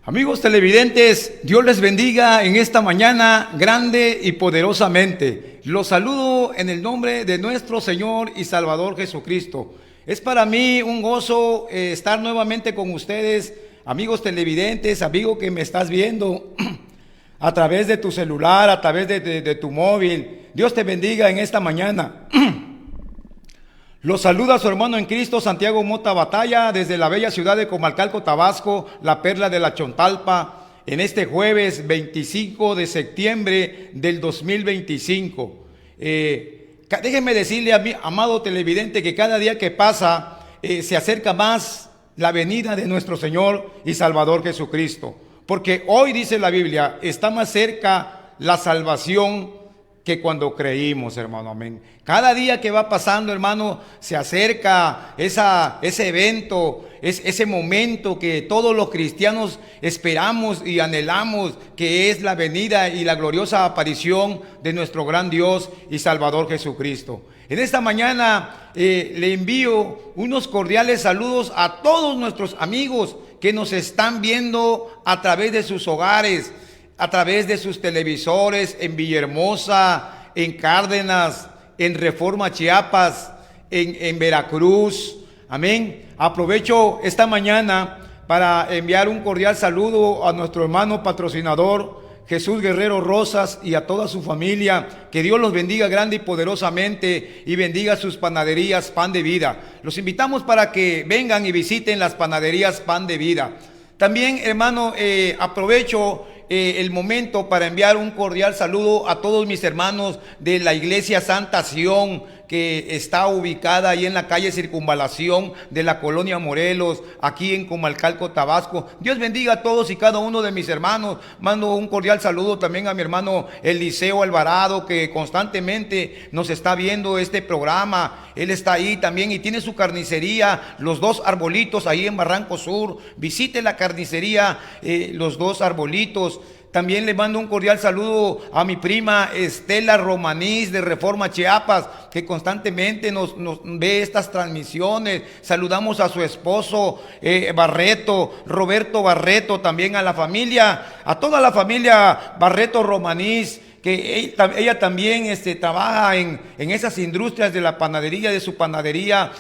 Amigos televidentes, Dios les bendiga en esta mañana grande y poderosamente. Los saludo en el nombre de nuestro Señor y Salvador Jesucristo. Es para mí un gozo estar nuevamente con ustedes, amigos televidentes, amigo que me estás viendo a través de tu celular, a través de tu móvil. Dios te bendiga en esta mañana. Los saluda su hermano en Cristo, Santiago Mota Batalla, desde la bella ciudad de Comalcalco, Tabasco, la perla de la Chontalpa, en este jueves 25 de septiembre del 2025. Déjenme decirle a mi amado televidente que cada día que pasa se acerca más la venida de nuestro Señor y Salvador Jesucristo. Porque hoy, dice la Biblia, está más cerca la salvación que cuando creímos, hermano, amén. Cada día que va pasando, hermano, se acerca ese evento, ese momento que todos los cristianos esperamos y anhelamos, que es la venida y la gloriosa aparición de nuestro gran Dios y Salvador Jesucristo. En esta mañana le envío unos cordiales saludos a todos nuestros amigos que nos están viendo a través de sus hogares, a través de sus televisores, en Villahermosa, en Cárdenas, en Reforma Chiapas, en Veracruz. Amén. Aprovecho esta mañana para enviar un cordial saludo a nuestro hermano patrocinador Jesús Guerrero Rosas y a toda su familia. Que Dios los bendiga grande y poderosamente y bendiga sus panaderías Pan de Vida. Los invitamos para que vengan y visiten las panaderías Pan de Vida. También, hermano, aprovecho el momento para enviar un cordial saludo a todos mis hermanos de la iglesia Santa Sion, que está ubicada ahí en la calle Circunvalación de la colonia Morelos, aquí en Comalcalco, Tabasco. Dios bendiga a todos y cada uno de mis hermanos. Mando un cordial saludo también a mi hermano Eliseo Alvarado, que constantemente nos está viendo este programa. Él está ahí también y tiene su carnicería, Los Dos Arbolitos, ahí en Barranco Sur. Visite la carnicería Los Dos Arbolitos. También le mando un cordial saludo a mi prima Estela Romanís de Reforma Chiapas, que constantemente nos ve estas transmisiones. Saludamos a su esposo Barreto, Roberto Barreto, también a la familia, a toda la familia Barreto Romanís, que ella también trabaja en esas industrias de la panadería, de su panadería,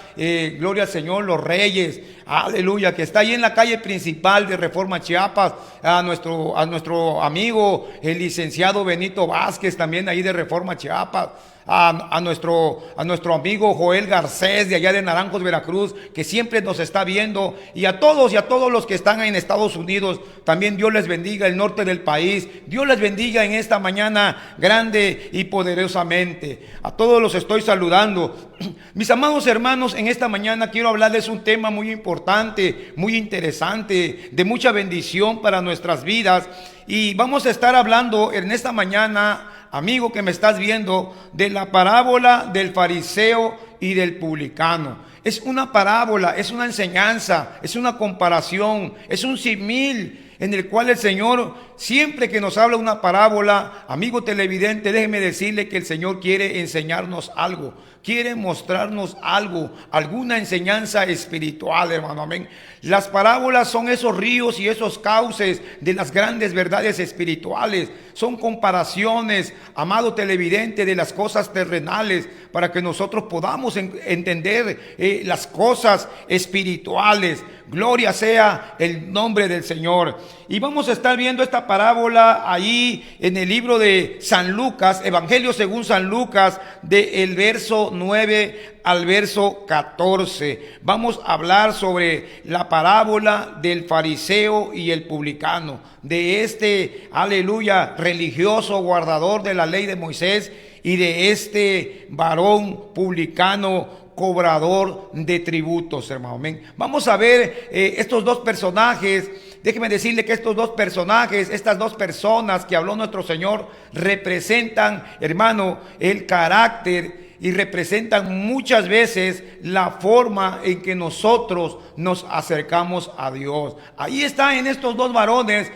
gloria al Señor, Los Reyes, aleluya, que está ahí en la calle principal de Reforma Chiapas. A nuestro amigo, el licenciado Benito Vázquez, también ahí de Reforma Chiapas. A nuestro amigo Joel Garcés de allá de Naranjos, Veracruz, que siempre nos está viendo, y a todos los que están en Estados Unidos, también Dios les bendiga, el norte del país. Dios les bendiga en esta mañana grande y poderosamente. A todos los estoy saludando. Mis amados hermanos, en esta mañana quiero hablarles un tema muy importante, muy interesante, de mucha bendición para nuestras vidas, y vamos a estar hablando en esta mañana, amigo que me estás viendo, de la parábola del fariseo y del publicano. Es una parábola, es una enseñanza, es una comparación, es un símil en el cual el Señor, siempre que nos habla una parábola, amigo televidente, déjeme decirle que el Señor quiere enseñarnos algo, quiere mostrarnos algo, alguna enseñanza espiritual, hermano, amén. Las parábolas son esos ríos y esos cauces de las grandes verdades espirituales. Son comparaciones, amado televidente, de las cosas terrenales, para que nosotros podamos entender las cosas espirituales. Gloria sea el nombre del Señor. Y vamos a estar viendo esta parábola ahí en el libro de San Lucas, Evangelio según San Lucas, del verso 9 al verso 14. Vamos a hablar sobre la parábola del fariseo y el publicano, de este, aleluya, religioso guardador de la ley de Moisés, y de este varón publicano cobrador de tributos, hermano. Amén. Vamos a ver estos dos personajes. Déjeme decirle que estos dos personajes, estas dos personas que habló nuestro Señor, representan, hermano, el carácter y representan muchas veces la forma en que nosotros nos acercamos a Dios. Ahí está en estos dos varones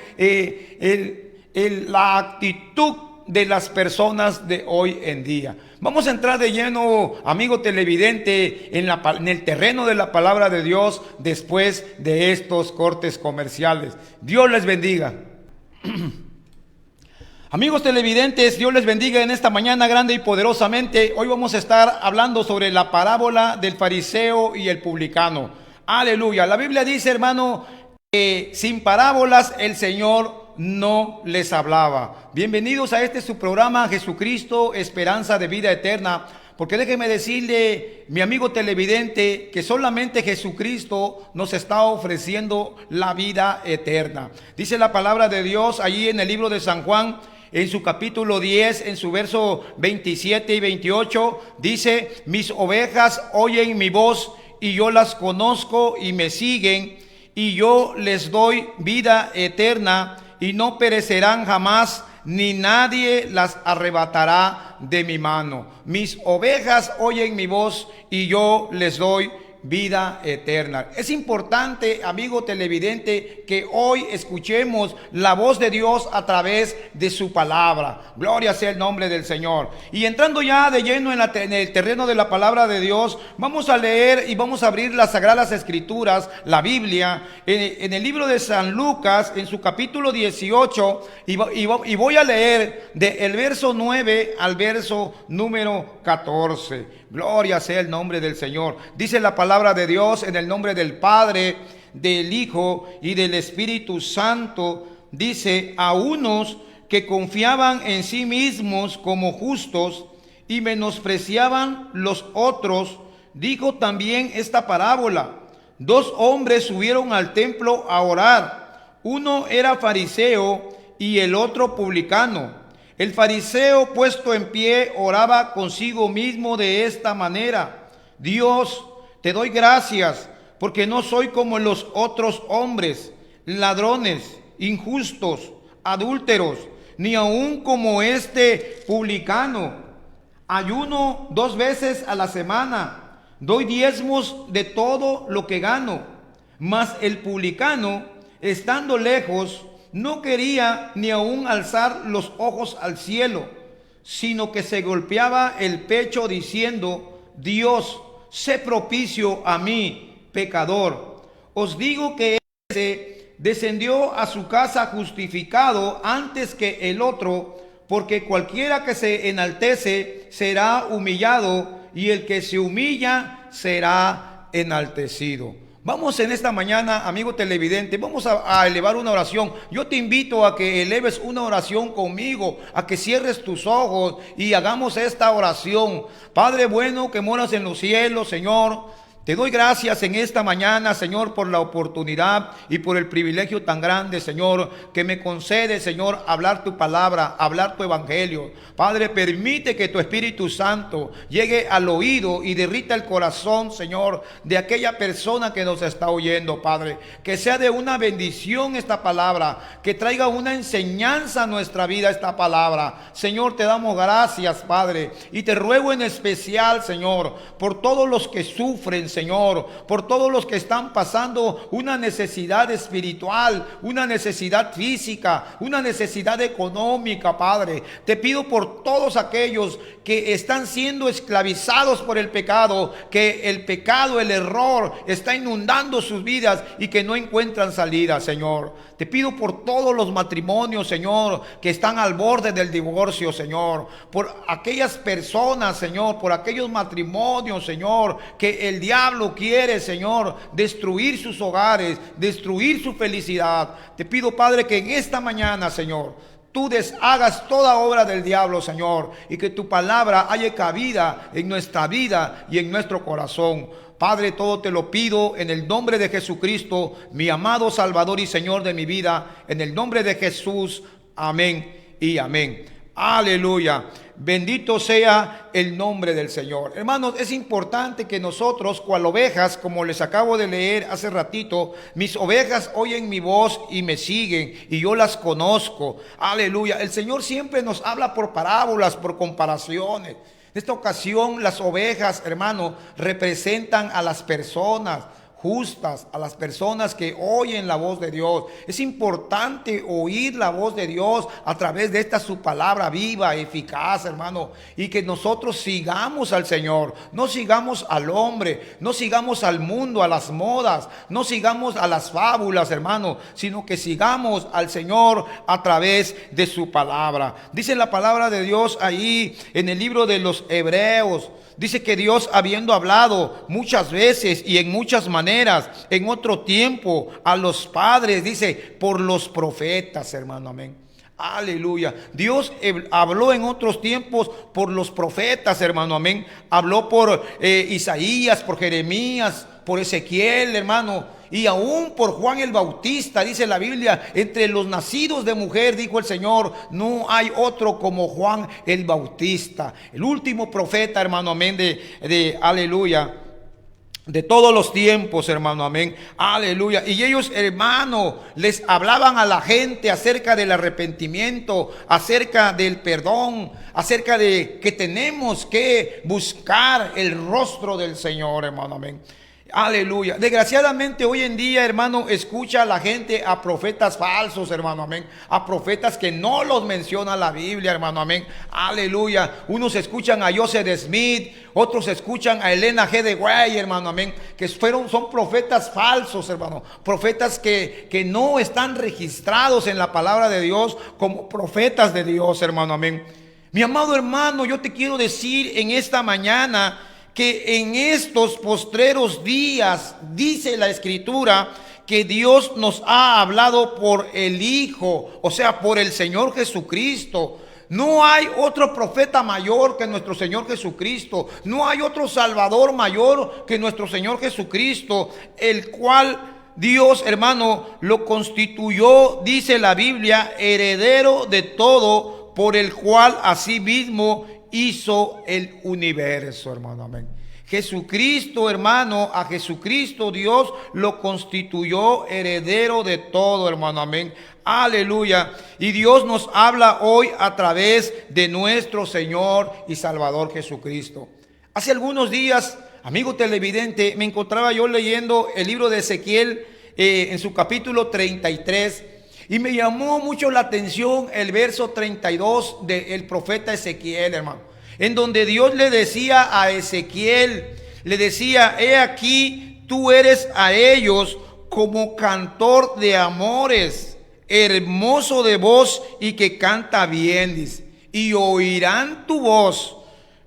la actitud de las personas de hoy en día. Vamos a entrar de lleno, amigo televidente, en el terreno de la palabra de Dios después de estos cortes comerciales. Dios les bendiga. Amigos televidentes, Dios les bendiga en esta mañana grande y poderosamente. Hoy vamos a estar hablando sobre la parábola del fariseo y el publicano. Aleluya. La Biblia dice, hermano, que sin parábolas el Señor no les hablaba. Bienvenidos a este su programa, Jesucristo, Esperanza de Vida Eterna. Porque déjeme decirle, mi amigo televidente, que solamente Jesucristo nos está ofreciendo la vida eterna. Dice la palabra de Dios allí en el libro de San Juan, en su capítulo 10, en su verso 27 y 28, dice: mis ovejas oyen mi voz y yo las conozco y me siguen, y yo les doy vida eterna y no perecerán jamás, ni nadie las arrebatará de mi mano. Mis ovejas oyen mi voz y yo les doy vida eterna. Es importante, amigo televidente, que hoy escuchemos la voz de Dios a través de su palabra. Gloria sea el nombre del Señor. Y entrando ya de lleno en el terreno de la palabra de Dios, vamos a leer y vamos a abrir las Sagradas Escrituras, la Biblia, en el libro de San Lucas, en su capítulo 18, y voy a leer del verso 9 al verso número 14. Gloria sea el nombre del Señor. Dice la palabra de Dios en el nombre del Padre, del Hijo y del Espíritu Santo. Dice: a unos que confiaban en sí mismos como justos y menospreciaban los otros, dijo también esta parábola. Dos hombres subieron al templo a orar. Uno era fariseo y el otro publicano. El fariseo, puesto en pie, oraba consigo mismo de esta manera: Dios, te doy gracias porque no soy como los otros hombres, ladrones, injustos, adúlteros, ni aun como este publicano. Ayuno 2 veces a la semana, doy diezmos de todo lo que gano. Mas el publicano, estando lejos, no quería ni aún alzar los ojos al cielo, sino que se golpeaba el pecho diciendo: Dios, sé propicio a mí, pecador. Os digo que ese descendió a su casa justificado antes que el otro, porque cualquiera que se enaltece será humillado, y el que se humilla será enaltecido. Vamos en esta mañana, amigo televidente, vamos a elevar una oración. Yo te invito a que eleves una oración conmigo, a que cierres tus ojos y hagamos esta oración. Padre bueno que moras en los cielos, Señor, te doy gracias en esta mañana, Señor, por la oportunidad y por el privilegio tan grande, Señor, que me concede, Señor, hablar tu palabra, hablar tu evangelio. Padre, permite que tu Espíritu Santo llegue al oído y derrita el corazón, Señor, de aquella persona que nos está oyendo, Padre. Que sea de una bendición esta palabra, que traiga una enseñanza a nuestra vida esta palabra. Señor, te damos gracias, Padre, y te ruego en especial, Señor, por todos los que sufren, Señor, por todos los que están pasando una necesidad espiritual, una necesidad física, una necesidad económica, Padre. Te pido por todos aquellos que están siendo esclavizados por el pecado, que el pecado, el error está inundando sus vidas y que no encuentran salida, Señor. Te pido por todos los matrimonios, Señor, que están al borde del divorcio, Señor, por aquellas personas, Señor, por aquellos matrimonios, Señor, que el diablo quiere, Señor, destruir sus hogares, destruir su felicidad. Te pido, Padre, que en esta mañana, Señor, tú deshagas toda obra del diablo, Señor, y que tu palabra haya cabida en nuestra vida y en nuestro corazón. Padre, todo te lo pido en el nombre de Jesucristo, mi amado Salvador y Señor de mi vida, en el nombre de Jesús. Amén y amén. Aleluya. Bendito sea el nombre del Señor. Hermanos, es importante que nosotros, cual ovejas, como les acabo de leer hace ratito, mis ovejas oyen mi voz y me siguen, y yo las conozco. Aleluya. El Señor siempre nos habla por parábolas, por comparaciones. En esta ocasión, las ovejas, hermano, representan a las personas. justas, a las personas que oyen la voz de Dios. Es importante oír la voz de Dios a través de esta su palabra viva, eficaz, hermano, y que nosotros sigamos al Señor, no sigamos al hombre, no sigamos al mundo, a las modas, no sigamos a las fábulas, hermano, sino que sigamos al Señor a través de su palabra. Dice la palabra de Dios ahí en el libro de los Hebreos. Dice que Dios, habiendo hablado muchas veces y en muchas maneras, en otro tiempo, a los padres, dice, por los profetas, hermano, amén. Aleluya. Dios habló en otros tiempos por los profetas, hermano, amén. Habló por Isaías, por Jeremías, por Ezequiel, hermano. Y aún por Juan el Bautista, dice la Biblia, entre los nacidos de mujer, dijo el Señor, no hay otro como Juan el Bautista. El último profeta, hermano, amén, aleluya, de todos los tiempos, hermano, amén, aleluya. Y ellos, hermano, les hablaban a la gente acerca del arrepentimiento, acerca del perdón, acerca de que tenemos que buscar el rostro del Señor, hermano, amén. Aleluya. Desgraciadamente hoy en día, hermano, escucha a la gente a profetas falsos, hermano, amén. A profetas que no los menciona la Biblia, hermano, amén. Aleluya. Unos escuchan a Joseph Smith, otros escuchan a Elena G. de White, hermano, amén. Que son profetas falsos, hermano. Profetas que no están registrados en la palabra de Dios como profetas de Dios, hermano, amén. Mi amado hermano, yo te quiero decir en esta mañana que en estos postreros días, dice la Escritura, que Dios nos ha hablado por el Hijo, o sea, por el Señor Jesucristo. No hay otro profeta mayor que nuestro Señor Jesucristo. No hay otro Salvador mayor que nuestro Señor Jesucristo, el cual Dios, hermano, lo constituyó, dice la Biblia, heredero de todo, por el cual asimismo hizo el universo, hermano, amén. Jesucristo, hermano, a Jesucristo Dios lo constituyó heredero de todo, hermano, amén. Aleluya. Y Dios nos habla hoy a través de nuestro Señor y Salvador Jesucristo. Hace algunos días, amigo televidente, me encontraba yo leyendo el libro de Ezequiel en su capítulo 33. Y me llamó mucho la atención el verso 32 del profeta Ezequiel, hermano, en donde Dios le decía a Ezequiel, le decía, he aquí, tú eres a ellos como cantor de amores, hermoso de voz y que canta bien, dice, y oirán tu voz,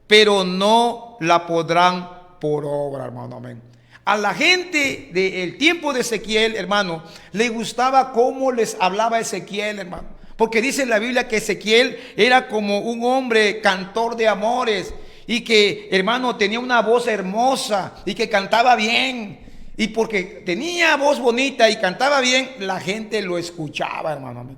pero no la podrán por obra, hermano, amén. A la gente del tiempo de Ezequiel, hermano, le gustaba cómo les hablaba Ezequiel, hermano. Porque dice en la Biblia que Ezequiel era como un hombre cantor de amores y que, hermano, tenía una voz hermosa y que cantaba bien. Y porque tenía voz bonita y cantaba bien, la gente lo escuchaba, hermano.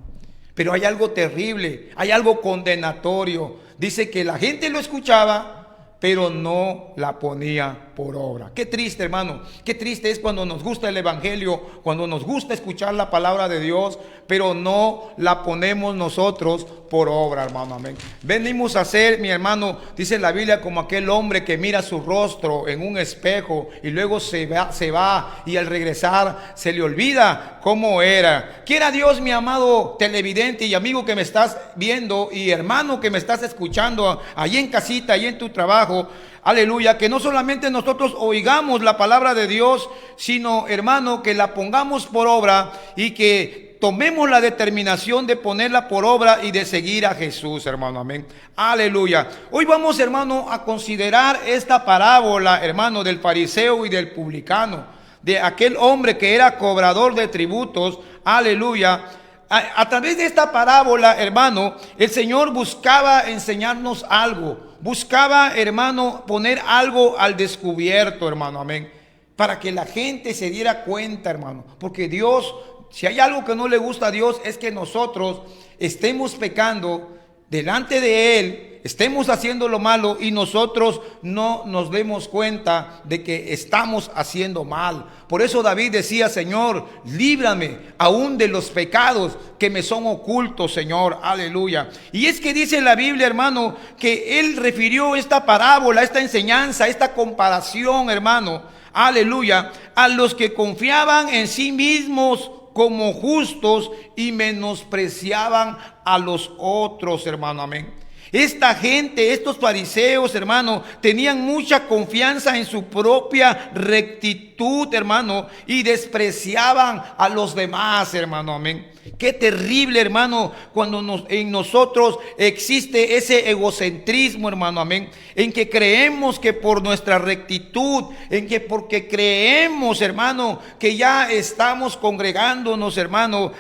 Pero hay algo terrible, hay algo condenatorio. Dice que la gente lo escuchaba, pero no la ponía por obra. Qué triste, hermano. Qué triste es cuando nos gusta el evangelio, cuando nos gusta escuchar la palabra de Dios, pero no la ponemos nosotros por obra, hermano, amén. Venimos a ser, mi hermano, dice la Biblia, como aquel hombre que mira su rostro en un espejo y luego se va y al regresar se le olvida cómo era. Quiera Dios, mi amado televidente y amigo que me estás viendo y hermano que me estás escuchando ahí en casita, ahí en tu trabajo, aleluya, que no solamente nosotros oigamos la palabra de Dios, sino, hermano, que la pongamos por obra y que tomemos la determinación de ponerla por obra y de seguir a Jesús, hermano, amén. Aleluya. Hoy vamos, hermano, a considerar esta parábola, hermano, del fariseo y del publicano, de aquel hombre que era cobrador de tributos, aleluya. A través de esta parábola, hermano, el Señor buscaba enseñarnos algo. Buscaba, hermano, poner algo al descubierto, hermano, amén. Para que la gente se diera cuenta, hermano. Porque Dios, si hay algo que no le gusta a Dios, es que nosotros estemos pecando delante de Él, estemos haciendo lo malo y nosotros no nos demos cuenta de que estamos haciendo mal. Por eso David decía, Señor, líbrame aún de los pecados que me son ocultos, Señor, aleluya. Y es que dice la Biblia, hermano, que él refirió esta parábola, esta enseñanza, esta comparación, hermano, aleluya, a los que confiaban en sí mismos como justos y menospreciaban a los otros, hermano, amén. Esta gente, estos fariseos, hermano, tenían mucha confianza en su propia rectitud, hermano, y despreciaban a los demás, hermano, amén. Qué terrible, hermano, cuando en nosotros existe ese egocentrismo, hermano, amén, en que creemos que por nuestra rectitud, en que porque creemos, hermano, que ya estamos congregándonos, hermano,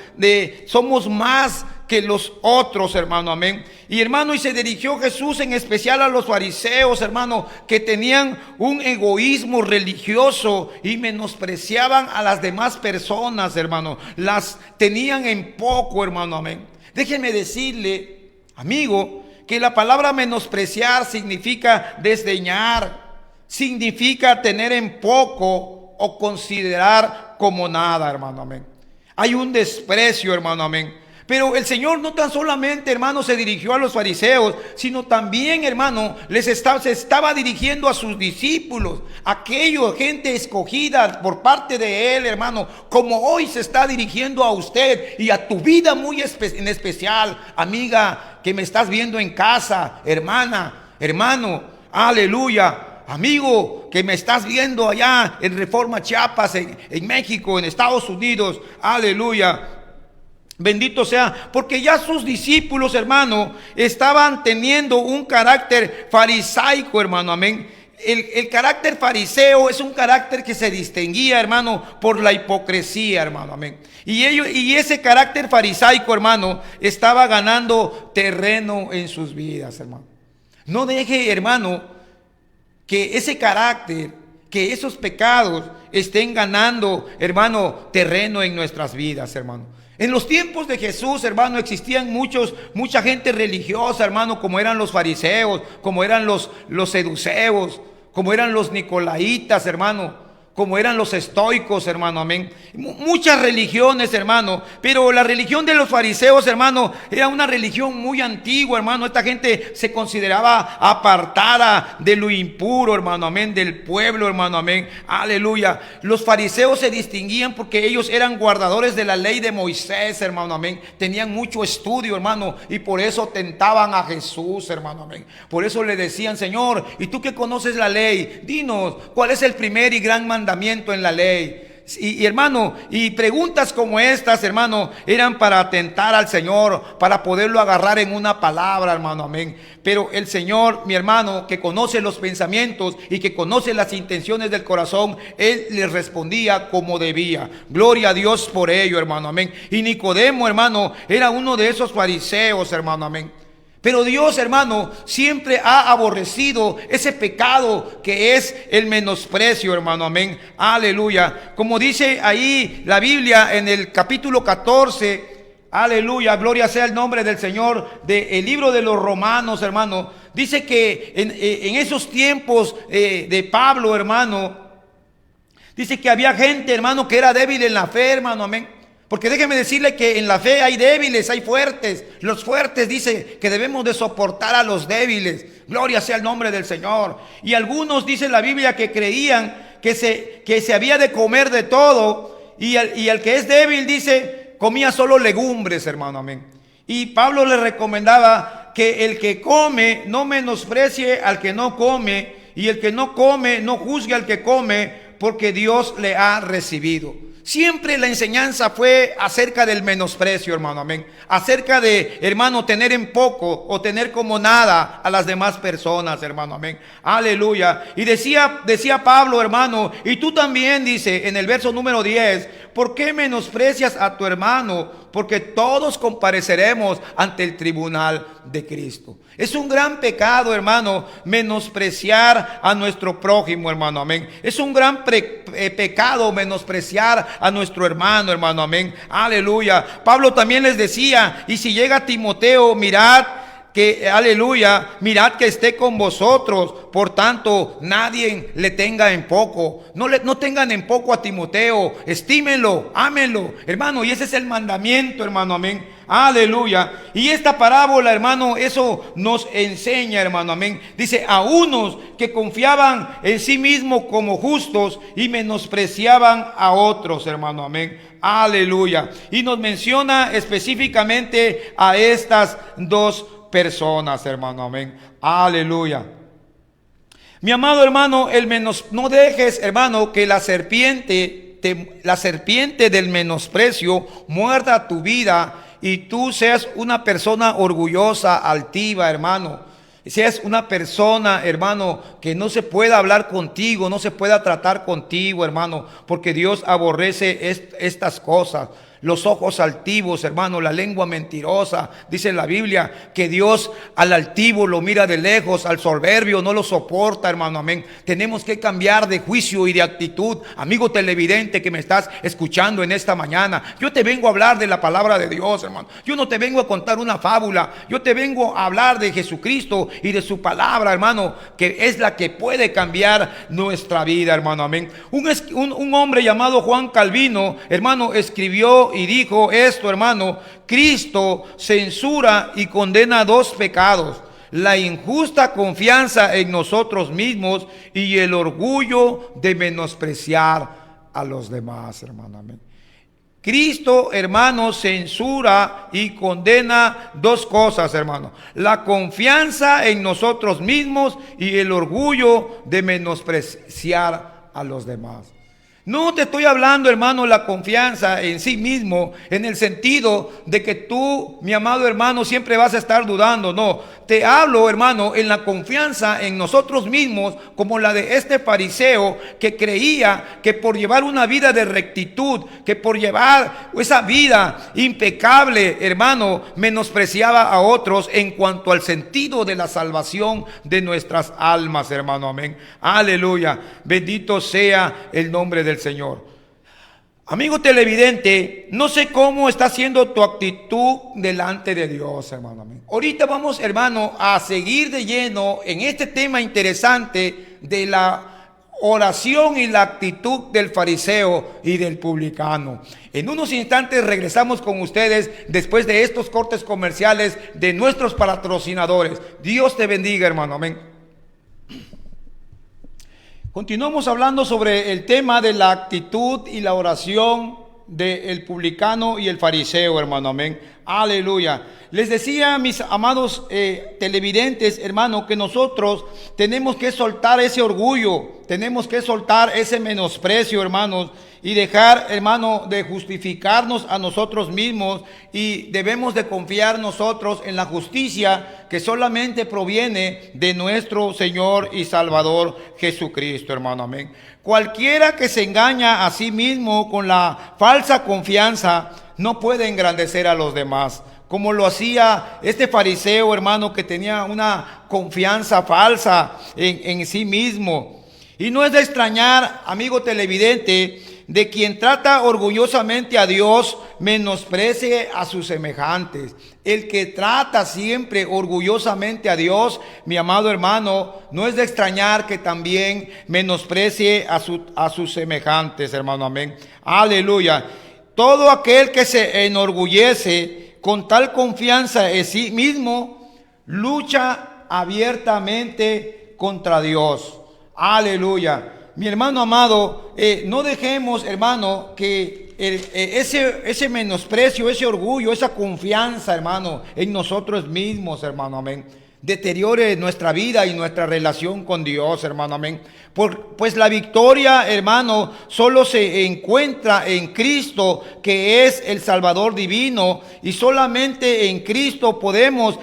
somos más que los otros, hermano, amén. Y hermano, y se dirigió Jesús en especial a los fariseos, hermano, que tenían un egoísmo religioso y menospreciaban a las demás personas, hermano. Las tenían en poco, hermano, amén. Déjenme decirle, amigo, que la palabra menospreciar significa desdeñar, significa tener en poco o considerar como nada, hermano, amén. Hay un desprecio, hermano, amén. Pero el Señor no tan solamente, hermano, se dirigió a los fariseos, sino también, hermano, se estaba dirigiendo a sus discípulos, aquellos, gente escogida por parte de Él, hermano, como hoy se está dirigiendo a usted y a tu vida muy en especial, amiga, que me estás viendo en casa, hermana, hermano, aleluya. Amigo, que me estás viendo allá en Reforma Chiapas, en México, en Estados Unidos, aleluya. Bendito sea, porque ya sus discípulos, hermano, estaban teniendo un carácter farisaico, hermano, amén. El carácter fariseo es un carácter que se distinguía, hermano, por la hipocresía, hermano, amén. Y ese carácter farisaico, hermano, estaba ganando terreno en sus vidas, hermano. No deje, hermano, que ese carácter, que esos pecados estén ganando, hermano, terreno en nuestras vidas, hermano. En los tiempos de Jesús, hermano, existían mucha gente religiosa, hermano, como eran los fariseos, como eran los seduceos, como eran los nicolaitas, hermano, como eran los estoicos, hermano, amén. Muchas religiones, hermano, pero la religión de los fariseos, hermano, era una religión muy antigua, hermano. Esta gente se consideraba apartada de lo impuro, hermano, amén, del pueblo, hermano, amén, aleluya. Los fariseos se distinguían porque ellos eran guardadores de la ley de Moisés, hermano, amén. Tenían mucho estudio, hermano, y por eso tentaban a Jesús, hermano, amén. Por eso le decían, Señor, ¿y tú que conoces la ley? Dinos, ¿cuál es el primer y gran mandamiento en la ley? Y hermano, y preguntas como estas, hermano, eran para tentar al Señor, para poderlo agarrar en una palabra, hermano, amén. Pero el Señor, mi hermano, que conoce los pensamientos y que conoce las intenciones del corazón, Él les respondía como debía. Gloria a Dios por ello, hermano, amén. Y Nicodemo, hermano, era uno de esos fariseos, hermano, amén. Pero Dios, hermano, siempre ha aborrecido ese pecado que es el menosprecio, hermano, amén, aleluya. Como dice ahí la Biblia en el capítulo 14, aleluya, gloria sea el nombre del Señor, del libro de los Romanos, hermano. Dice que en esos tiempos de Pablo, hermano, dice que había gente, hermano, que era débil en la fe, hermano, amén. Porque déjeme decirle que en la fe hay débiles, hay fuertes. Los fuertes dice que debemos de soportar a los débiles. Gloria sea el nombre del Señor. Y algunos, dice la Biblia, que creían que se había de comer de todo. Y al que es débil, dice, comía solo legumbres, hermano, amén. Y Pablo le recomendaba que el que come no menosprecie al que no come. Y el que no come no juzgue al que come, porque Dios le ha recibido. Siempre la enseñanza fue acerca del menosprecio, hermano, amén. Acerca de, hermano, tener en poco o tener como nada a las demás personas, hermano, amén. Aleluya. Y decía Pablo, hermano, y tú también, dice en el verso número 10, ¿por qué menosprecias a tu hermano? Porque todos compareceremos ante el tribunal de Cristo. Es un gran pecado, hermano, menospreciar a nuestro prójimo, hermano, amén. Es un gran pecado menospreciar a nuestro hermano, amén. Aleluya. Pablo también les decía, y si llega Timoteo, mirad que, aleluya, mirad que esté con vosotros, por tanto, nadie le tenga en poco. No tengan en poco a Timoteo, estímenlo, ámenlo, hermano, y ese es el mandamiento, hermano, amén. Aleluya. Y esta parábola, hermano, eso nos enseña, hermano, amén. Dice, a unos que confiaban en sí mismos como justos y menospreciaban a otros, hermano, amén. Aleluya. Y nos menciona específicamente a estas dos personas, hermano, amén. Aleluya. Mi amado hermano, no dejes, hermano, que la serpiente del menosprecio muerda tu vida y tú seas una persona orgullosa, altiva, hermano. Seas una persona, hermano, que no se pueda hablar contigo, no se pueda tratar contigo, hermano, porque Dios aborrece estas cosas. Los ojos altivos, hermano, la lengua mentirosa. Dice la Biblia que Dios al altivo lo mira de lejos, al soberbio no lo soporta, hermano, amén. Tenemos que cambiar de juicio y de actitud. Amigo televidente que me estás escuchando en esta mañana, yo te vengo a hablar de la palabra de Dios, hermano. Yo no te vengo a contar una fábula, yo te vengo a hablar de Jesucristo y de su palabra, hermano, que es la que puede cambiar nuestra vida, hermano, amén. Un hombre llamado Juan Calvino, hermano, escribió y dijo esto, hermano: Cristo censura y condena dos pecados: la injusta confianza en nosotros mismos y el orgullo de menospreciar a los demás, hermano, amén. Cristo, hermano, censura y condena dos cosas, hermano: la confianza en nosotros mismos y el orgullo de menospreciar a los demás. No te estoy hablando, hermano, la confianza en sí mismo, en el sentido de que tú, mi amado hermano, siempre vas a estar dudando. No, te hablo, hermano, en la confianza en nosotros mismos, como la de este fariseo que creía que por llevar una vida de rectitud, que por llevar esa vida impecable, hermano, menospreciaba a otros en cuanto al sentido de la salvación de nuestras almas, hermano, amén. Aleluya, bendito sea el nombre del Señor. Amigo televidente, no sé cómo está siendo tu actitud delante de Dios, hermano, amén. Ahorita vamos, hermano, a seguir de lleno en este tema interesante de la oración y la actitud del fariseo y del publicano. En unos instantes regresamos con ustedes después de estos cortes comerciales de nuestros patrocinadores. Dios te bendiga, hermano, amén. Continuamos hablando sobre el tema de la actitud y la oración del publicano y el fariseo, hermano, amén. Aleluya. Les decía, mis amados televidentes, hermano, que nosotros tenemos que soltar ese orgullo, tenemos que soltar ese menosprecio, hermanos, y dejar, hermano, de justificarnos a nosotros mismos, y debemos de confiar nosotros en la justicia que solamente proviene de nuestro Señor y Salvador Jesucristo, hermano, amén. Cualquiera que se engaña a sí mismo con la falsa confianza no puede engrandecer a los demás, como lo hacía este fariseo, hermano, que tenía una confianza falsa en sí mismo. Y no es de extrañar, amigo televidente, de quien trata orgullosamente a Dios menosprecie a sus semejantes. El que trata siempre orgullosamente a Dios, mi amado hermano, no es de extrañar que también menosprecie a sus semejantes, hermano, amén. Aleluya. Todo aquel que se enorgullece con tal confianza en sí mismo, lucha abiertamente contra Dios. Aleluya. Mi hermano amado, no dejemos, hermano, que ese menosprecio, ese orgullo, esa confianza, hermano, en nosotros mismos, hermano, amén, deteriore nuestra vida y nuestra relación con Dios, hermano, amén. Pues la victoria, hermano, solo se encuentra en Cristo, que es el Salvador divino, y solamente en Cristo podemos,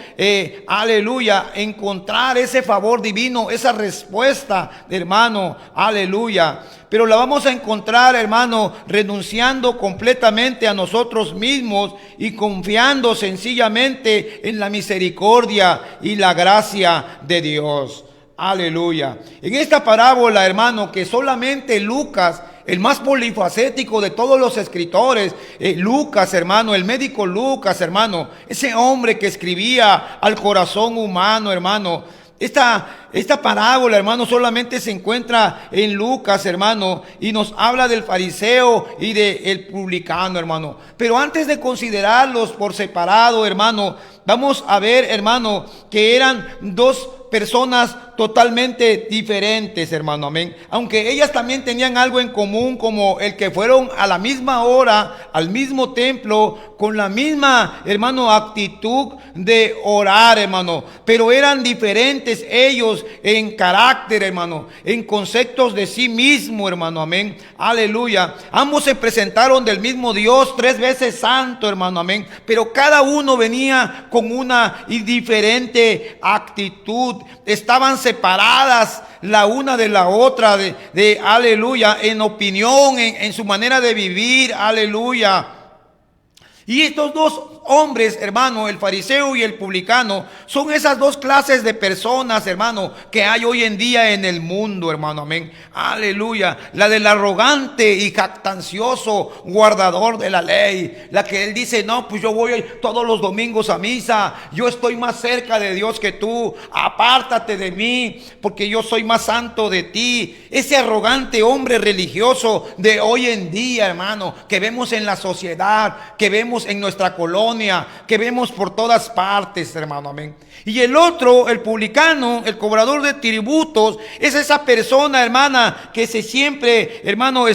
aleluya, encontrar ese favor divino, esa respuesta, hermano, aleluya. Pero la vamos a encontrar, hermano, renunciando completamente a nosotros mismos y confiando sencillamente en la misericordia y la gracia de Dios. Aleluya. En esta parábola, hermano, que solamente Lucas el más polifacético de todos los escritores, Lucas, hermano, el médico Lucas, hermano, ese hombre que escribía al corazón humano, hermano. Esta parábola, hermano, solamente se encuentra en Lucas, hermano, y nos habla del fariseo y del publicano, hermano. Pero antes de considerarlos por separado, hermano, vamos a ver, hermano, que eran dos personas totalmente diferentes, hermano, amén. Aunque ellas también tenían algo en común, como el que fueron a la misma hora, al mismo templo, con la misma, hermano, actitud de orar, hermano. Pero eran diferentes ellos en carácter, hermano, en conceptos de sí mismo, hermano, amén. Aleluya. Ambos se presentaron del mismo Dios, 3 veces santo, hermano, amén. Pero cada uno venía con una diferente actitud. Estaban separadas la una de la otra, aleluya, en opinión, en su manera de vivir, aleluya. Y estos dos hombres, hermano, el fariseo y el publicano, son esas dos clases de personas, hermano, que hay hoy en día en el mundo, hermano, amén. Aleluya. La del arrogante y jactancioso guardador de la ley, la que él dice, no, pues yo voy todos los domingos a misa, yo estoy más cerca de Dios que tú, apártate de mí, porque yo soy más santo de ti. Ese arrogante hombre religioso de hoy en día, hermano, que vemos en la sociedad, que vemos en nuestra colonia, que vemos por todas partes, hermano, amén. Y el otro, el publicano, el cobrador de tributos, es esa persona, hermana, que siempre, hermano,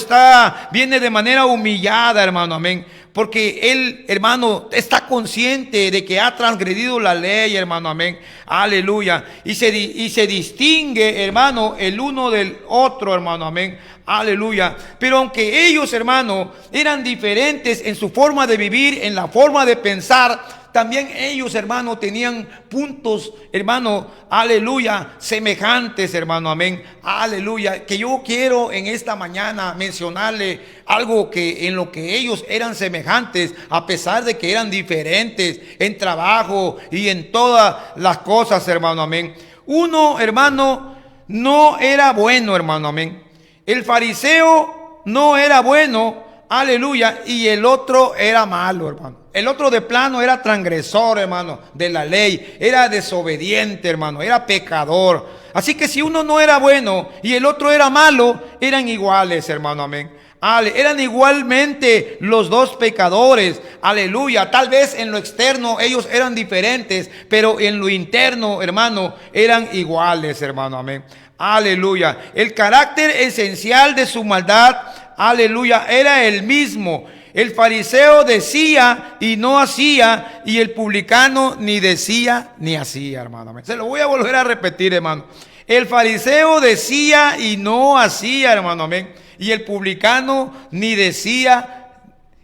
viene de manera humillada, hermano, amén. Porque él, hermano, está consciente de que ha transgredido la ley, hermano, amén. Aleluya. Y se distingue, hermano, el uno del otro, hermano, amén. Aleluya. Pero aunque ellos, hermano, eran diferentes en su forma de vivir, en la forma de pensar, también ellos, hermano, tenían puntos, hermano, aleluya, semejantes, hermano, amén. Aleluya. Que yo quiero en esta mañana mencionarle algo que en lo que ellos eran semejantes, a pesar de que eran diferentes en trabajo y en todas las cosas, hermano, amén. Uno, hermano, no era bueno, hermano, amén. El fariseo no era bueno, aleluya, y el otro era malo, hermano. El otro de plano era transgresor, hermano, de la ley, era desobediente, hermano, era pecador. Así que si uno no era bueno y el otro era malo, eran iguales, hermano, amén. Eran igualmente los dos pecadores, aleluya. Tal vez en lo externo ellos eran diferentes, pero en lo interno, hermano, eran iguales, hermano, amén. Aleluya. El carácter esencial de su maldad, aleluya, era el mismo. El fariseo decía y no hacía, y el publicano ni decía ni hacía, hermano. Se lo voy a volver a repetir, hermano. El fariseo decía y no hacía, hermano, amén. Y el publicano ni decía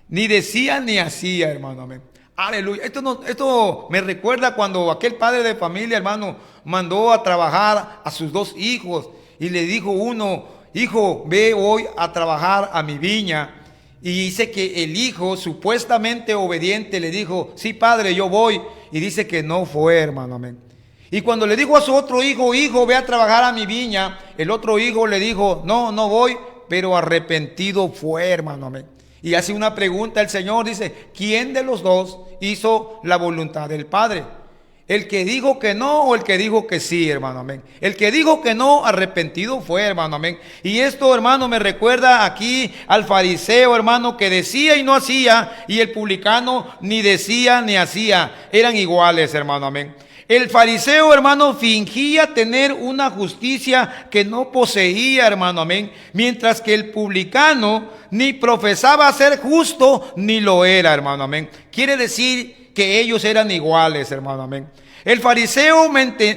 ni hacía, hermano, amén. Aleluya. Esto me recuerda cuando aquel padre de familia, hermano, mandó a trabajar a sus 2 hijos y le dijo uno, hijo, ve hoy a trabajar a mi viña. Y dice que el hijo, supuestamente obediente, le dijo, sí, padre, yo voy. Y dice que no fue, hermano, amén. Y cuando le dijo a su otro hijo, hijo, ve a trabajar a mi viña, el otro hijo le dijo, no voy, pero arrepentido fue, hermano, amén. Y hace una pregunta el Señor, dice, ¿quién de los dos hizo la voluntad del Padre? ¿El que dijo que no o el que dijo que sí, hermano, amén? El que dijo que no, arrepentido fue, hermano, amén. Y esto, hermano, me recuerda aquí al fariseo, hermano, que decía y no hacía, y el publicano ni decía ni hacía. Eran iguales, hermano, amén. El fariseo, hermano, fingía tener una justicia que no poseía, hermano, amén. Mientras que el publicano ni profesaba ser justo, ni lo era, hermano, amén. Quiere decir que ellos eran iguales, hermano, amén. El fariseo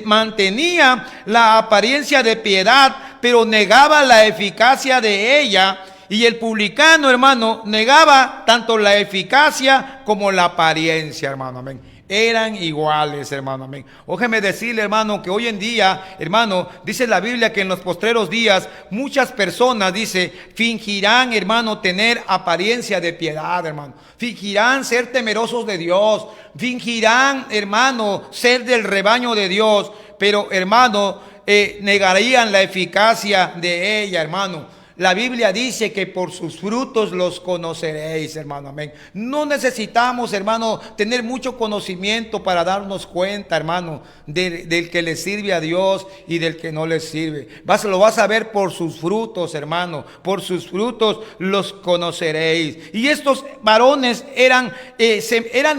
mantenía la apariencia de piedad, pero negaba la eficacia de ella. Y el publicano, hermano, negaba tanto la eficacia como la apariencia, hermano, amén. Eran iguales, hermano, amén. Ójeme decirle, hermano, que hoy en día, hermano, dice la Biblia que en los postreros días muchas personas, dice, fingirán, hermano, tener apariencia de piedad, hermano. Fingirán ser temerosos de Dios. Fingirán, hermano, ser del rebaño de Dios. Pero, hermano, negarían la eficacia de ella, hermano. La Biblia dice que por sus frutos los conoceréis, hermano, amén. No necesitamos, hermano, tener mucho conocimiento para darnos cuenta, hermano, del que le sirve a Dios y del que no le sirve. Lo vas a ver por sus frutos, hermano. Por sus frutos los conoceréis. Y estos varones eran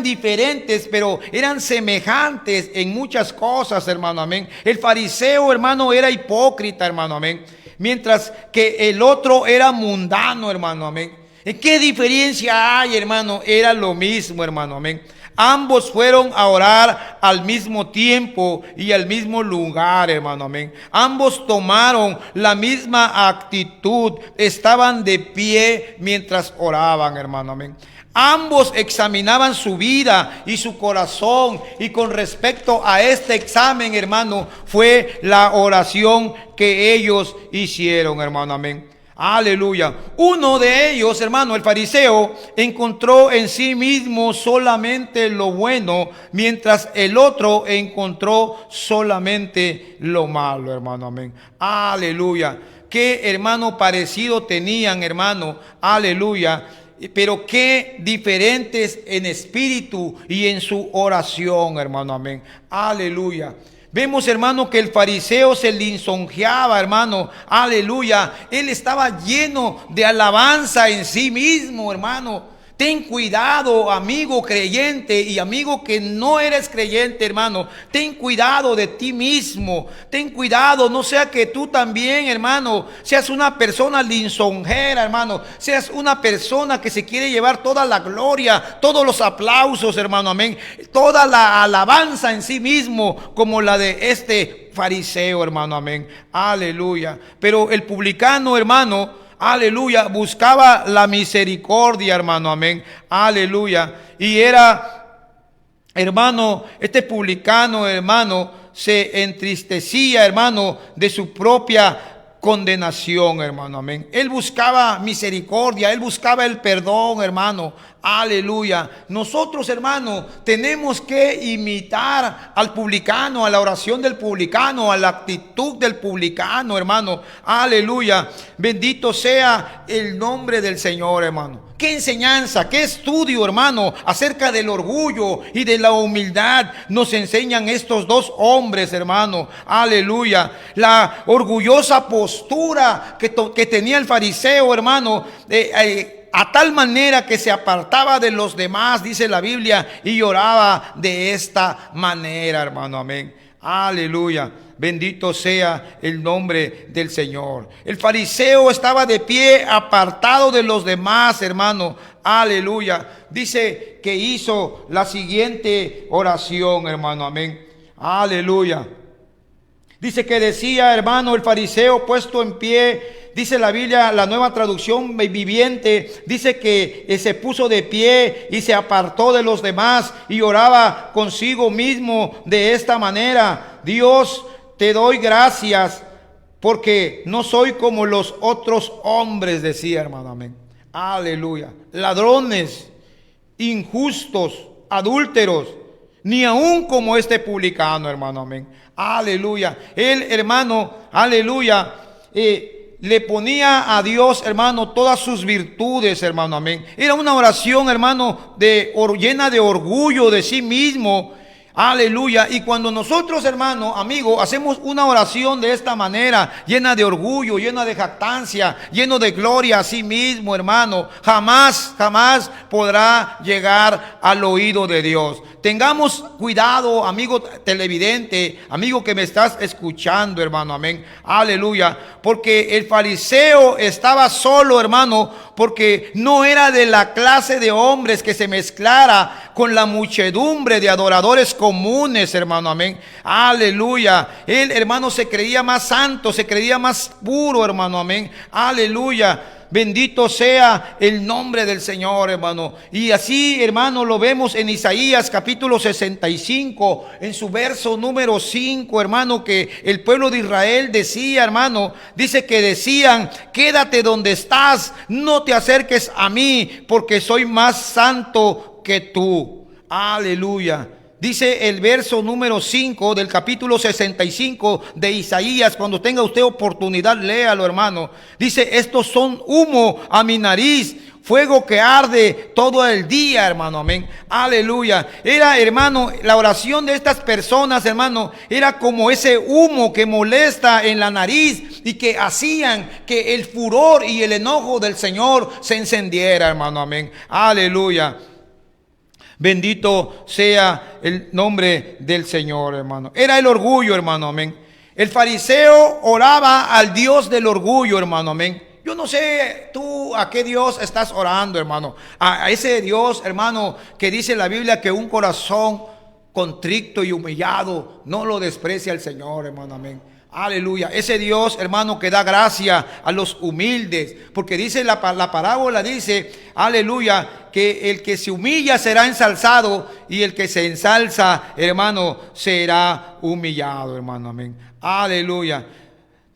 diferentes, pero eran semejantes en muchas cosas, hermano, amén. El fariseo, hermano, era hipócrita, hermano, amén. Mientras que el otro era mundano, hermano, amén. ¿Qué diferencia hay, hermano? Era lo mismo, hermano, amén. Ambos fueron a orar al mismo tiempo y al mismo lugar, hermano, amén. Ambos tomaron la misma actitud, estaban de pie mientras oraban, hermano, amén. Ambos examinaban su vida y su corazón, y con respecto a este examen, hermano, fue la oración que ellos hicieron, hermano, amén. Aleluya. Uno de ellos, hermano, el fariseo, encontró en sí mismo solamente lo bueno, mientras el otro encontró solamente lo malo, hermano, amén. Aleluya. Qué, hermano, parecido tenían, hermano, aleluya. Pero qué diferentes en espíritu y en su oración, hermano, amén. Aleluya. Vemos, hermano, que el fariseo se lisonjeaba, hermano, aleluya. Él estaba lleno de alabanza en sí mismo, hermano. Ten cuidado, amigo creyente y amigo que no eres creyente, hermano. Ten cuidado de ti mismo. Ten cuidado, no sea que tú también, hermano, seas una persona lisonjera, hermano. Seas una persona que se quiere llevar toda la gloria, todos los aplausos, hermano, amén. Toda la alabanza en sí mismo, como la de este fariseo, hermano, amén. Aleluya. Pero el publicano, hermano, aleluya, buscaba la misericordia, hermano, amén, aleluya. Y era, hermano, este publicano, hermano, se entristecía, hermano, de su propia condenación, hermano, amén. Él buscaba misericordia, él buscaba el perdón, hermano, aleluya. Nosotros, hermano, tenemos que imitar al publicano, a la oración del publicano, a la actitud del publicano, hermano, aleluya. Bendito sea el nombre del Señor, hermano. Qué enseñanza, qué estudio, hermano, acerca del orgullo y de la humildad nos enseñan estos dos hombres, hermano. Aleluya. La orgullosa postura que tenía el fariseo, hermano, a tal manera que se apartaba de los demás, dice la Biblia, y lloraba de esta manera, hermano, amén. Aleluya. Bendito sea el nombre del Señor. El fariseo estaba de pie, apartado de los demás, hermano. Aleluya. Dice que hizo la siguiente oración, hermano, amén. Aleluya. Dice que decía, hermano, el fariseo puesto en pie. Dice la Biblia, la Nueva Traducción Viviente, dice que se puso de pie y se apartó de los demás y oraba consigo mismo de esta manera: Dios, te doy gracias porque no soy como los otros hombres, decía, hermano, amén. Aleluya. Ladrones, injustos, adúlteros, ni aún como este publicano, hermano, amén. Aleluya. Él, hermano, aleluya, le ponía a Dios, hermano, todas sus virtudes, hermano, amén. Era una oración, hermano, llena de orgullo de sí mismo. Aleluya. Y cuando nosotros, hermano, amigo, hacemos una oración de esta manera, llena de orgullo, llena de jactancia, lleno de gloria a sí mismo, hermano, jamás podrá llegar al oído de Dios. Tengamos cuidado, amigo televidente, amigo que me estás escuchando, hermano, amén. Aleluya. Porque el fariseo estaba solo, hermano, porque no era de la clase de hombres que se mezclara con la muchedumbre de adoradores comunes, hermano, amén. Aleluya. Él, hermano, se creía más santo, se creía más puro, hermano, amén. Aleluya. Bendito sea el nombre del Señor, hermano. Y así, hermano, lo vemos en Isaías capítulo 65, en su verso número 5, hermano, que el pueblo de Israel decía, hermano, dice que decían: quédate donde estás, no te acerques a mí, porque soy más santo que tú. Aleluya. Dice el verso número 5 del capítulo 65 de Isaías. Cuando tenga usted oportunidad, léalo, hermano. Dice: estos son humo a mi nariz, fuego que arde todo el día, hermano. Amén. Aleluya. Era, hermano, la oración de estas personas, hermano, era como ese humo que molesta en la nariz y que hacían que el furor y el enojo del Señor se encendiera, hermano. Amén. Aleluya. Bendito sea el nombre del Señor, hermano. Era el orgullo, hermano. Amén. El fariseo oraba al Dios del orgullo, hermano. Amén. Yo no sé tú a qué Dios estás orando, hermano. A ese Dios, hermano, que dice la Biblia que un corazón contrito y humillado no lo desprecia el Señor, hermano. Amén. Aleluya. Ese Dios, hermano, que da gracia a los humildes. Porque dice la parábola, dice, aleluya, que el que se humilla será ensalzado y el que se ensalza, hermano, será humillado, hermano. Amén. Aleluya.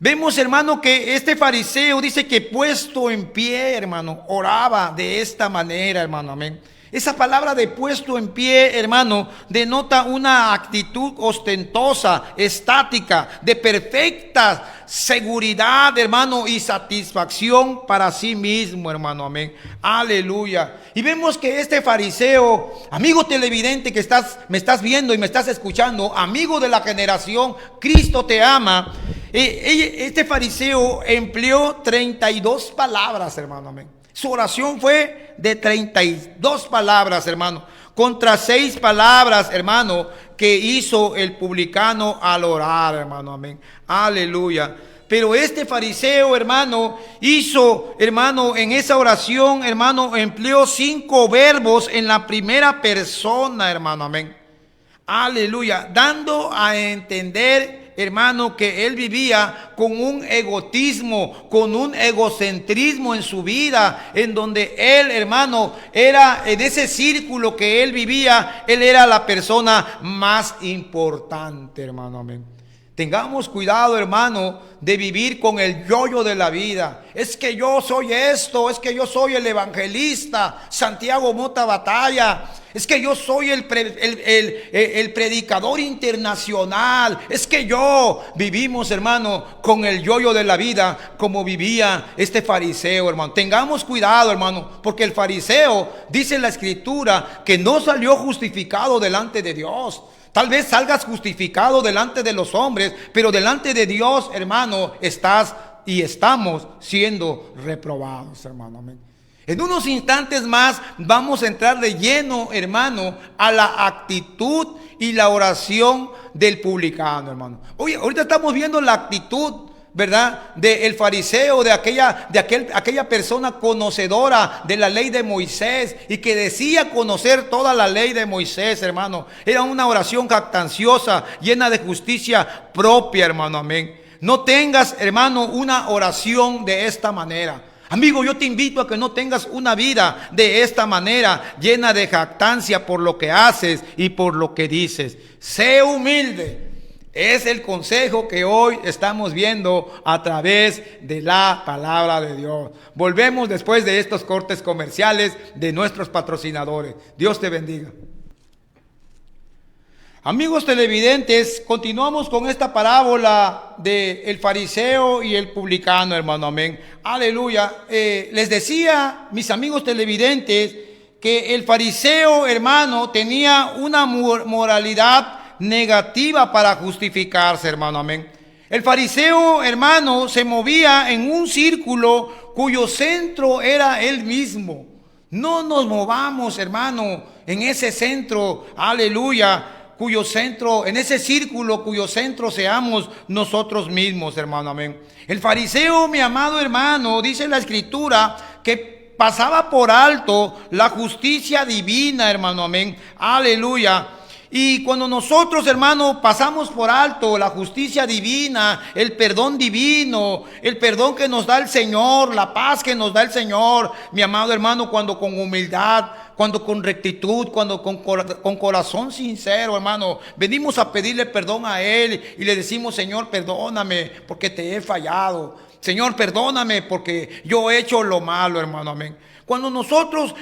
Vemos, hermano, que este fariseo dice que puesto en pie, hermano, oraba de esta manera, hermano. Amén. Esa palabra de puesto en pie, hermano, denota una actitud ostentosa, estática, de perfecta seguridad, hermano, y satisfacción para sí mismo, hermano. Amén. Aleluya. Y vemos que este fariseo, amigo televidente que me estás viendo y me estás escuchando, amigo de la generación, Cristo te ama. Este fariseo empleó 32 palabras, hermano. Amén. Su oración fue de 32 palabras, hermano, contra 6 palabras, hermano, que hizo el publicano al orar, hermano. Amén. Aleluya. Pero este fariseo, hermano, hizo, hermano, en esa oración, hermano, empleó 5 verbos en la primera persona, hermano. Amén. Aleluya. Dando a entender, hermano, que él vivía con un egotismo, con un egocentrismo en su vida, en donde él, hermano, era en ese círculo que él vivía, él era la persona más importante, hermano. Amén. Tengamos cuidado, hermano, de vivir con el yo-yo de la vida. Es que yo soy esto, es que yo soy el evangelista Santiago Mota Batalla, es que yo soy el predicador internacional, es que yo vivimos, hermano, con el yo-yo de la vida, como vivía este fariseo, hermano. Tengamos cuidado, hermano, porque el fariseo, dice la escritura, que no salió justificado delante de Dios. Tal vez salgas justificado delante de los hombres, pero delante de Dios, hermano, estás y estamos siendo reprobados, hermano. Amén. En unos instantes más vamos a entrar de lleno, hermano, a la actitud y la oración del publicano, hermano. Oye, ahorita estamos viendo la actitud, ¿verdad?, del fariseo, de aquella persona conocedora de la ley de Moisés y que decía conocer toda la ley de Moisés, hermano. Era una oración jactanciosa, llena de justicia propia, hermano. Amén. No tengas, hermano, una oración de esta manera. Amigo, yo te invito a que no tengas una vida de esta manera, llena de jactancia por lo que haces y por lo que dices. Sé humilde. Es el consejo que hoy estamos viendo a través de la palabra de Dios. Volvemos después de estos cortes comerciales de nuestros patrocinadores. Dios te bendiga. Amigos televidentes, continuamos con esta parábola del fariseo y el publicano, hermano. Amén. Aleluya. Les decía, mis amigos televidentes, que el fariseo, hermano, tenía una moralidad negativa para justificarse, hermano. Amén. El fariseo, hermano, se movía en un círculo cuyo centro era él mismo. No nos movamos, hermano, en ese centro, aleluya, cuyo centro, en ese círculo cuyo centro seamos nosotros mismos, hermano. Amén. El fariseo, mi amado hermano, dice la escritura que pasaba por alto la justicia divina, hermano. Amén. Aleluya. Y cuando nosotros, hermano, pasamos por alto la justicia divina, el perdón divino, el perdón que nos da el Señor, la paz que nos da el Señor, mi amado hermano, cuando con humildad, cuando con rectitud, cuando con corazón sincero, hermano, venimos a pedirle perdón a Él y le decimos: Señor, perdóname porque te he fallado. Señor, perdóname porque yo he hecho lo malo, hermano. Amén. Cuando nosotros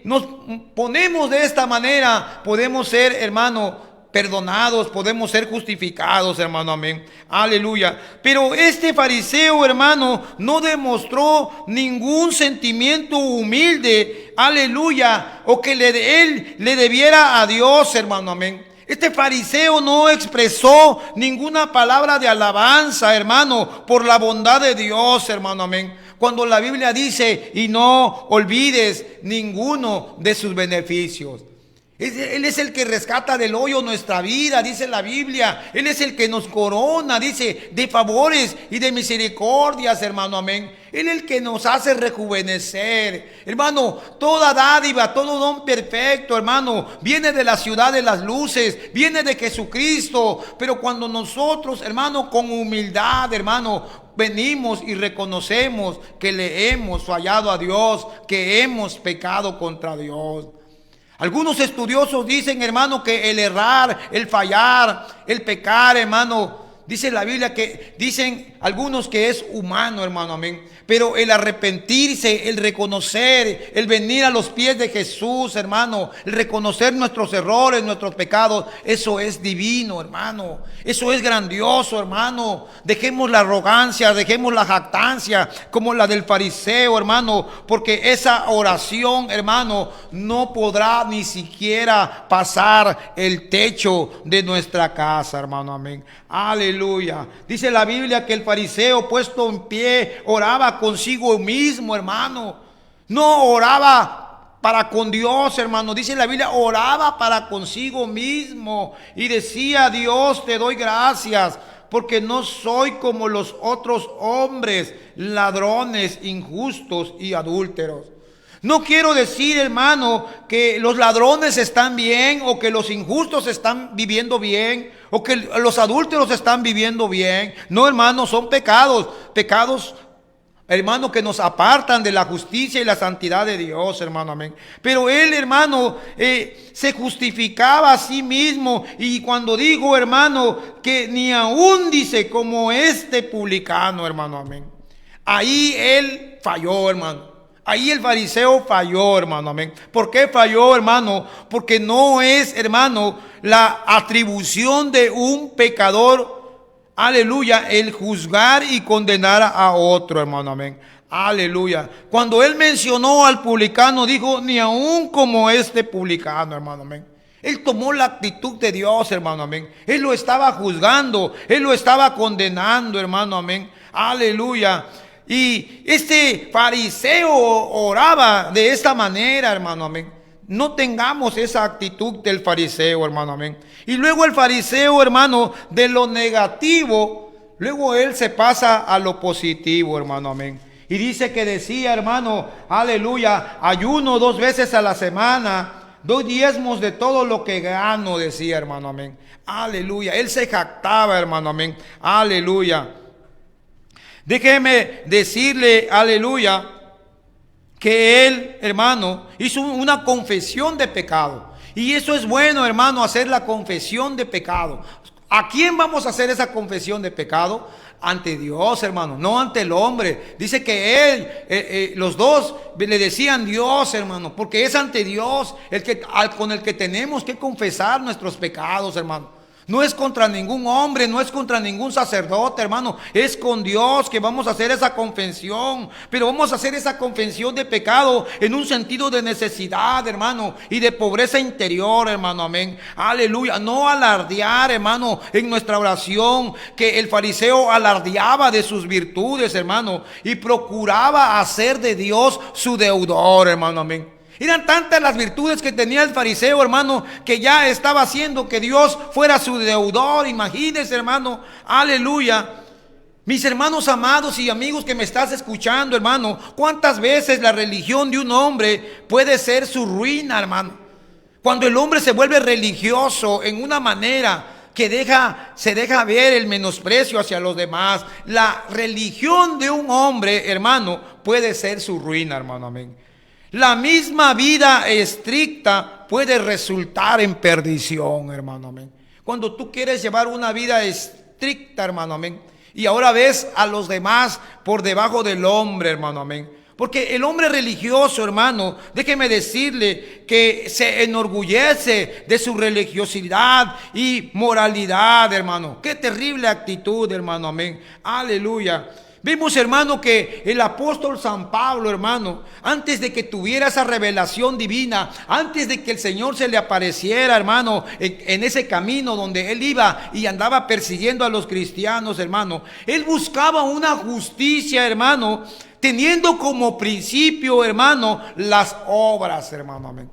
nos ponemos de esta manera, podemos ser, hermano, perdonados, podemos ser justificados, hermano, amén. Aleluya. Pero este fariseo, hermano, no demostró ningún sentimiento humilde, aleluya, o que él le debiera a Dios, hermano, amén. Este fariseo no expresó ninguna palabra de alabanza, hermano, por la bondad de Dios, hermano, amén. Cuando la Biblia dice, y no olvides ninguno de sus beneficios. Él es el que rescata del hoyo nuestra vida, dice la Biblia. Él es el que nos corona, dice, de favores y de misericordias, hermano, amén. Él es el que nos hace rejuvenecer. Hermano, toda dádiva, todo don perfecto, hermano, viene de la ciudad de las luces, viene de Jesucristo. Pero cuando nosotros, hermano, con humildad, hermano, venimos y reconocemos que le hemos fallado a Dios, que hemos pecado contra Dios. Algunos estudiosos dicen, hermano, que el errar, el fallar, el pecar, hermano, dice la Biblia que dicen algunos que es humano, hermano, amén. Pero el arrepentirse, el reconocer, el venir a los pies de Jesús, hermano, el reconocer nuestros errores, nuestros pecados, eso es divino, hermano. Eso es grandioso, hermano. Dejemos la arrogancia, dejemos la jactancia como la del fariseo, hermano, porque esa oración, hermano, no podrá ni siquiera pasar el techo de nuestra casa, hermano, amén. Aleluya. Dice la Biblia que el fariseo puesto en pie oraba consigo mismo, hermano. No oraba para con Dios, hermano. Dice la Biblia, oraba para consigo mismo y decía: Dios, te doy gracias porque no soy como los otros hombres, ladrones, injustos y adúlteros. No quiero decir, hermano, que los ladrones están bien o que los injustos están viviendo bien o que los adúlteros están viviendo bien. No, hermano, son pecados, hermano, que nos apartan de la justicia y la santidad de Dios, hermano, amén. Pero él, hermano, se justificaba a sí mismo. Y cuando digo, hermano, que ni aún dice como este publicano, hermano, amén. Ahí él falló, hermano. Ahí el fariseo falló, hermano, amén. ¿Por qué falló, hermano? Porque no es, hermano, la atribución de un pecador, aleluya, el juzgar y condenar a otro, hermano, amén. Aleluya. Cuando él mencionó al publicano, dijo, ni aún como este publicano, hermano, amén. Él tomó la actitud de Dios, hermano, amén. Él lo estaba juzgando, él lo estaba condenando, hermano, amén. Aleluya. Y este fariseo oraba de esta manera, hermano, amén. No tengamos esa actitud del fariseo, hermano, amén. Y luego el fariseo, hermano, de lo negativo, luego él se pasa a lo positivo, hermano, amén. Y dice que decía, hermano, aleluya, ayuno 2 veces a la semana, doy diezmos de todo lo que gano, decía, hermano, amén. Aleluya, él se jactaba, hermano, amén. Aleluya. Déjeme decirle, aleluya, que él, hermano, hizo una confesión de pecado. Y eso es bueno, hermano, hacer la confesión de pecado. ¿A quién vamos a hacer esa confesión de pecado? Ante Dios, hermano, no ante el hombre. Dice que él, los dos le decían Dios, hermano, porque es ante Dios con el que tenemos que confesar nuestros pecados, hermano. No es contra ningún hombre, no es contra ningún sacerdote, hermano. Es con Dios que vamos a hacer esa confesión. Pero vamos a hacer esa confesión de pecado en un sentido de necesidad, hermano, y de pobreza interior, hermano, amén. Aleluya. No alardear, hermano, en nuestra oración, que el fariseo alardeaba de sus virtudes, hermano, y procuraba hacer de Dios su deudor, hermano, amén. Eran tantas las virtudes que tenía el fariseo, hermano, que ya estaba haciendo que Dios fuera su deudor. Imagínense, hermano, aleluya. Mis hermanos amados y amigos que me estás escuchando, hermano, ¿cuántas veces la religión de un hombre puede ser su ruina, hermano? Cuando el hombre se vuelve religioso en una manera que se deja ver el menosprecio hacia los demás, la religión de un hombre, hermano, puede ser su ruina, hermano, amén. La misma vida estricta puede resultar en perdición, hermano, amén. Cuando tú quieres llevar una vida estricta, hermano, amén, y ahora ves a los demás por debajo del hombre, hermano, amén, Porque el hombre religioso, hermano, déjeme decirle que se enorgullece de su religiosidad y moralidad, hermano. Qué terrible actitud, hermano, amén. Aleluya. Vimos, hermano, que el apóstol San Pablo, hermano, antes de que tuviera esa revelación divina, antes de que el Señor se le apareciera, hermano, en ese camino donde él iba y andaba persiguiendo a los cristianos, hermano, él buscaba una justicia, hermano, teniendo como principio, hermano, las obras, hermano, amén.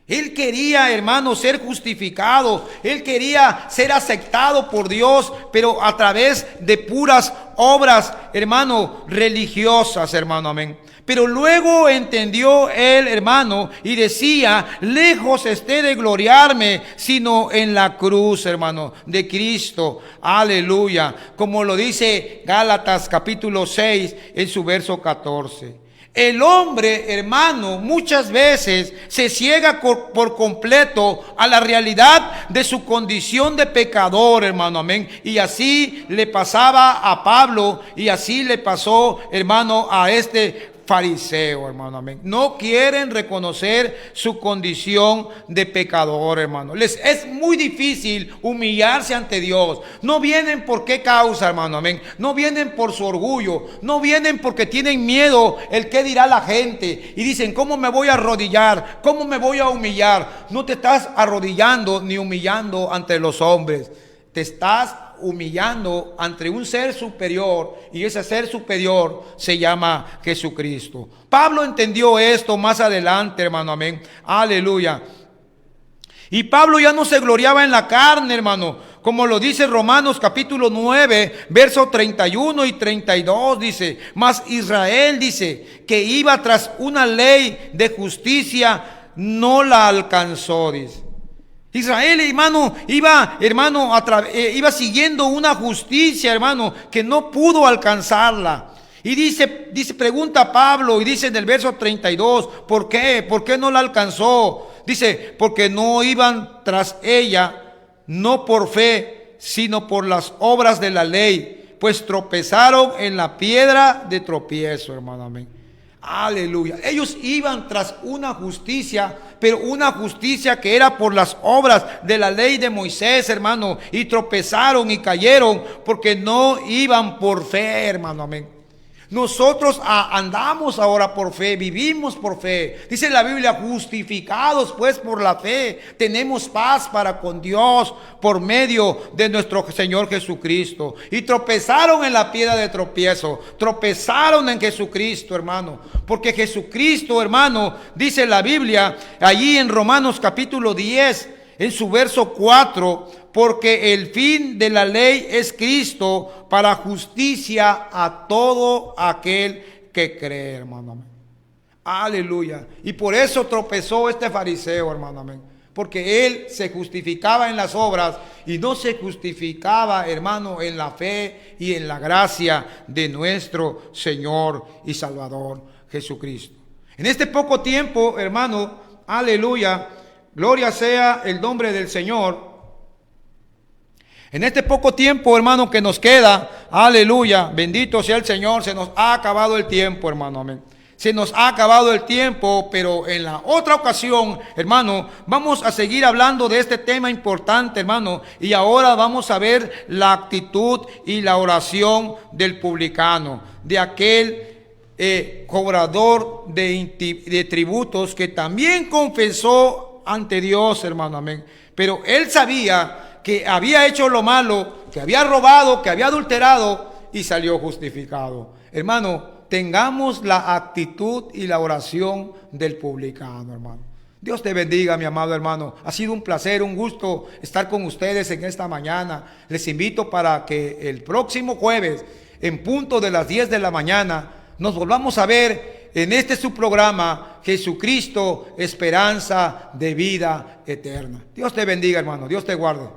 Él quería, hermano, ser justificado. Él quería ser aceptado por Dios, pero a través de puras obras, hermano, religiosas, hermano, amén. Pero luego entendió él, hermano, y decía: lejos esté de gloriarme, sino en la cruz, hermano, de Cristo. Aleluya. Como lo dice Gálatas capítulo 6 en su verso 14. El hombre, hermano, muchas veces se ciega por completo a la realidad de su condición de pecador, hermano, amén. Y así le pasaba a Pablo, y así le pasó, hermano, a este fariseo, hermano, amén. No quieren reconocer su condición de pecador, hermano. Les es muy difícil humillarse ante Dios. No vienen por qué causa, hermano, amén. No vienen por su orgullo. No vienen porque tienen miedo el qué dirá la gente. Y dicen: ¿cómo me voy a arrodillar? ¿Cómo me voy a humillar? No te estás arrodillando ni humillando ante los hombres. Te estás humillando ante un ser superior, y ese ser superior se llama Jesucristo. Pablo entendió esto más adelante, hermano, amén. Aleluya. Y Pablo ya no se gloriaba en la carne, hermano, como lo dice Romanos capítulo 9, versos 31 y 32, dice: mas Israel, dice, que iba tras una ley de justicia, no la alcanzó, dice. Israel, hermano, iba siguiendo una justicia, hermano, que no pudo alcanzarla. Y dice, pregunta Pablo, y dice en el verso 32, ¿por qué? ¿Por qué no la alcanzó? Dice: porque no iban tras ella, no por fe, sino por las obras de la ley, pues tropezaron en la piedra de tropiezo, hermano, amén. Aleluya. Ellos iban tras una justicia, pero una justicia que era por las obras de la ley de Moisés, hermano, y tropezaron y cayeron porque no iban por fe, hermano, amén. Nosotros andamos ahora por fe, vivimos por fe. Dice la Biblia: justificados pues por la fe, tenemos paz para con Dios por medio de nuestro Señor Jesucristo. Y tropezaron en la piedra de tropiezo, tropezaron en Jesucristo, hermano. Porque Jesucristo, hermano, dice la Biblia allí en Romanos capítulo 10, en su verso 4, porque el fin de la ley es Cristo para justicia a todo aquel que cree, hermano, amén. Aleluya. Y por eso tropezó este fariseo, hermano, amén. Porque él se justificaba en las obras y no se justificaba, hermano, en la fe y en la gracia de nuestro Señor y Salvador Jesucristo. En este poco tiempo, hermano, aleluya, gloria sea el nombre del Señor. En este poco tiempo, hermano, que nos queda, aleluya, bendito sea el Señor, se nos ha acabado el tiempo, hermano, amén. Se nos ha acabado el tiempo, pero en la otra ocasión, hermano, vamos a seguir hablando de este tema importante, hermano. Y ahora vamos a ver la actitud y la oración del publicano, de aquel cobrador de tributos que también confesó ante Dios, hermano, amén. Pero él sabía que había hecho lo malo, que había robado, que había adulterado, y salió justificado. Hermano, tengamos la actitud y la oración del publicano, hermano. Dios te bendiga, mi amado hermano. Ha sido un placer, un gusto estar con ustedes en esta mañana. Les invito para que el próximo jueves, en punto de las 10 de la mañana, nos volvamos a ver en este su programa, Jesucristo, esperanza de vida eterna. Dios te bendiga, hermano. Dios te guarde.